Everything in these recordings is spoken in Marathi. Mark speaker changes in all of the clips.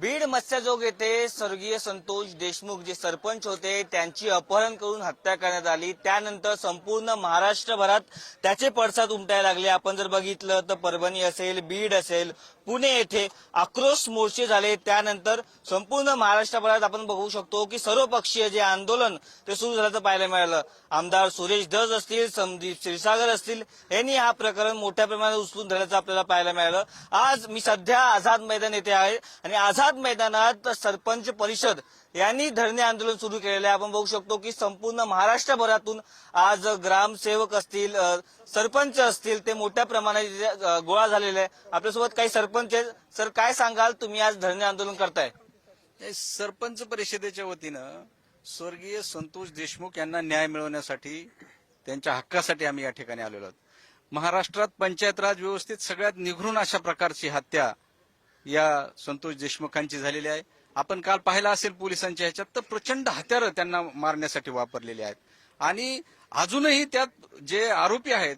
Speaker 1: बीड मत्स्यजोग येथे स्वर्गीय संतोष देशमुख जे सरपंच होते त्यांची अपहरण करून हत्या करण्यात आली। त्यानंतर संपूर्ण महाराष्ट्रभरात त्याचे पडसाद उमटायला लागले। आपण जर बघितलं तर परभणी असेल, बीड असेल, पुणे येथे आक्रोश मोर्चे झाले। त्यानंतर संपूर्ण महाराष्ट्रभरात आपण बघू शकतो की सर्वपक्षीय जे आंदोलन ते सुरू झाल्याचं पाहायला मिळालं। आमदार सुरेश धस असतील, संदीप क्षीरसागर असतील यांनी हा प्रकरण मोठ्या प्रमाणात उचलून धरल्याचं आपल्याला पाहायला मिळालं। आज मी सध्या आझाद मैदान येथे आहे आणि आझाद मैदानात सरपंच परिषद यांनी धरणे आंदोलन सुरू केलेले आहे। आपण बघू शकतो की संपूर्ण महाराष्ट्रभरातून आज ग्रामसेवक असतील, सरपंच असतील ते मोठ्या प्रमाणात गोळा झालेले आहे। आपल्यासोबत काही सरपंच आहेत। सर, काय सांगाल, तुम्ही आज धरणे आंदोलन करताय?
Speaker 2: सरपंच परिषदेच्या वतीनं स्वर्गीय संतोष देशमुख यांना न्याय मिळवण्यासाठी, त्यांच्या हक्कासाठी आम्ही या ठिकाणी आलेलो आहोत। महाराष्ट्रात पंचायत राज व्यवस्थेत सगळ्यात निघून अशा प्रकारची हत्या या संतोष देशमुखांची झालेली आहे। आपण काल पाहिलं असेल पोलिसांच्या ह्याच्यात तर प्रचंड हत्यारं त्यांना मारण्यासाठी वापरलेली आहेत आणि अजूनही त्यात जे आरोपी आहेत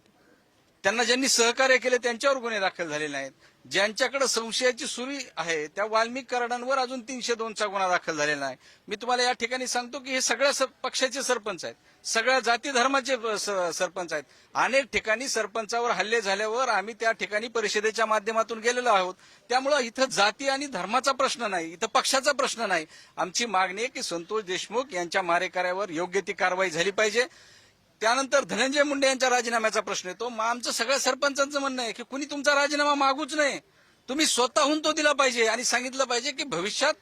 Speaker 2: त्यांना ज्यांनी सहकार्य केले त्यांच्यावर गुन्हे दाखल झालेले नाहीत। ज्यांच्याकडे संशयाची सुरी आहे त्या वाल्मिक कराडांवर अजून 302चा गुन्हा दाखल झालेला नाही। मी तुम्हाला या ठिकाणी सांगतो की हे सगळ्या पक्षाचे सरपंच आहेत, सगळ्या जाती धर्माचे सरपंच आहेत। अनेक ठिकाणी सरपंचावर हल्ले झाल्यावर आम्ही त्या ठिकाणी परिषदेच्या माध्यमातून गेलेलो आहोत। त्यामुळे इथं जाती आणि धर्माचा प्रश्न नाही, इथं पक्षाचा प्रश्न नाही। आमची मागणी आहे की संतोष देशमुख यांच्या मारेकऱ्यावर योग्य ती कारवाई झाली पाहिजे। त्यानंतर धनंजय मुंडे यांच्या राजीनाम्याचा प्रश्न येतो। मग आमचं सगळ्या सरपंचांचं म्हणणं आहे की कुणी तुमचा राजीनामा मागूच नये, तुम्ही स्वतःहून तो दिला पाहिजे आणि सांगितलं पाहिजे की भविष्यात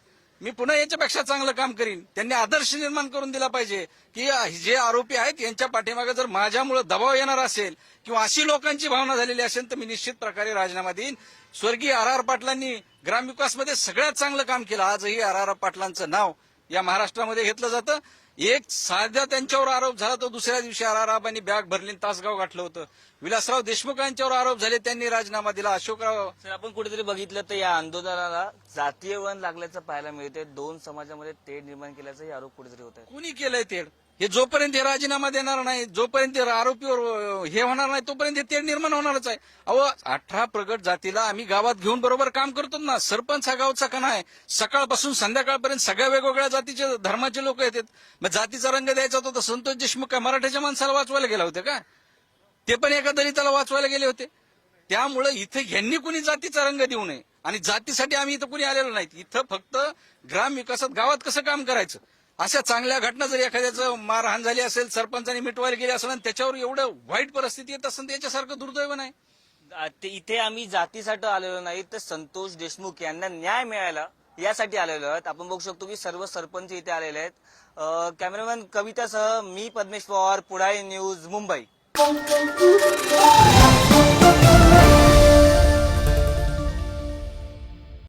Speaker 2: मी पुन्हा याच्यापेक्षा चांगलं काम करीन। त्यांनी आदर्श निर्माण करून दिला पाहिजे की जे आरोपी आहेत यांच्या पाठीमागे जर माझ्यामुळे दबाव येणार असेल किंवा अशी लोकांची भावना झालेली असेल तर मी निश्चित प्रकारे राजीनामा देईन। स्वर्गीय आर पाटलांनी ग्रामविकासमध्ये सगळ्यात चांगलं काम केलं। आजही आर पाटलांचं नाव या महाराष्ट्रामध्ये घेतलं जातं। एक साध्या त्यांच्यावर आरोप झाला तर दुसऱ्या दिवशी आराराबांनी बॅग भरली तासगाव गाठलं होतं। विलासराव देशमुख यांच्यावर आरोप झाले, त्यांनी राजीनामा दिला। अशोकराव
Speaker 1: सर, आपण कुठेतरी बघितलं तर या आंदोलनाला जातीय वळण लागल्याचं पाहायला मिळते। दोन समाजामध्ये तेढ निर्माण केल्याचाही आरोप कुठेतरी होत आहे।
Speaker 2: कुणी केलंय तेढ? हे जोपर्यंत हे राजीनामा देणार नाही, जोपर्यंत आरोपीवर हे होणार नाही तोपर्यंत हे तेढ निर्माण होणारच आहे। अहो, 18 प्रगट जातीला आम्ही गावात घेऊन बरोबर काम करतो ना। सरपंच हा गावचा कणा आहे। सकाळपासून संध्याकाळपर्यंत सगळ्या वेगवेगळ्या जातीचे धर्माचे लोक येतात। मग जातीचा रंग द्यायचा होता तर संतोष देशमुख का मराठ्याच्या माणसाला वाचवायला गेला होते का? ते पण एका दलिताला वाचवायला गेले होते। त्यामुळे इथं यांनी कुणी जातीचा रंग देऊ नये आणि जातीसाठी आम्ही इथं कुणी आलेलो नाही। इथं फक्त ग्रामविकासात गावात कसं काम करायचं, अशा चांगल्या घटना जर एखाद्याचं मारहाण झाली असेल, सरपंचांनी मिटवायला गेली असेल आणि त्याच्यावर एवढं वाईट परिस्थिती येत असेल त्याच्यासारखं दुर्दैव नाही।
Speaker 1: इथे आम्ही जातीसाठी आलेलो नाही तर संतोष देशमुख यांना न्याय मिळाला यासाठी आलेलो आहोत। आपण बघू शकतो की सर्व सरपंच इथे आलेले आहेत। कॅमेरामॅन कवितासह मी पद्मेश पवार, पुढारी न्यूज, मुंबई।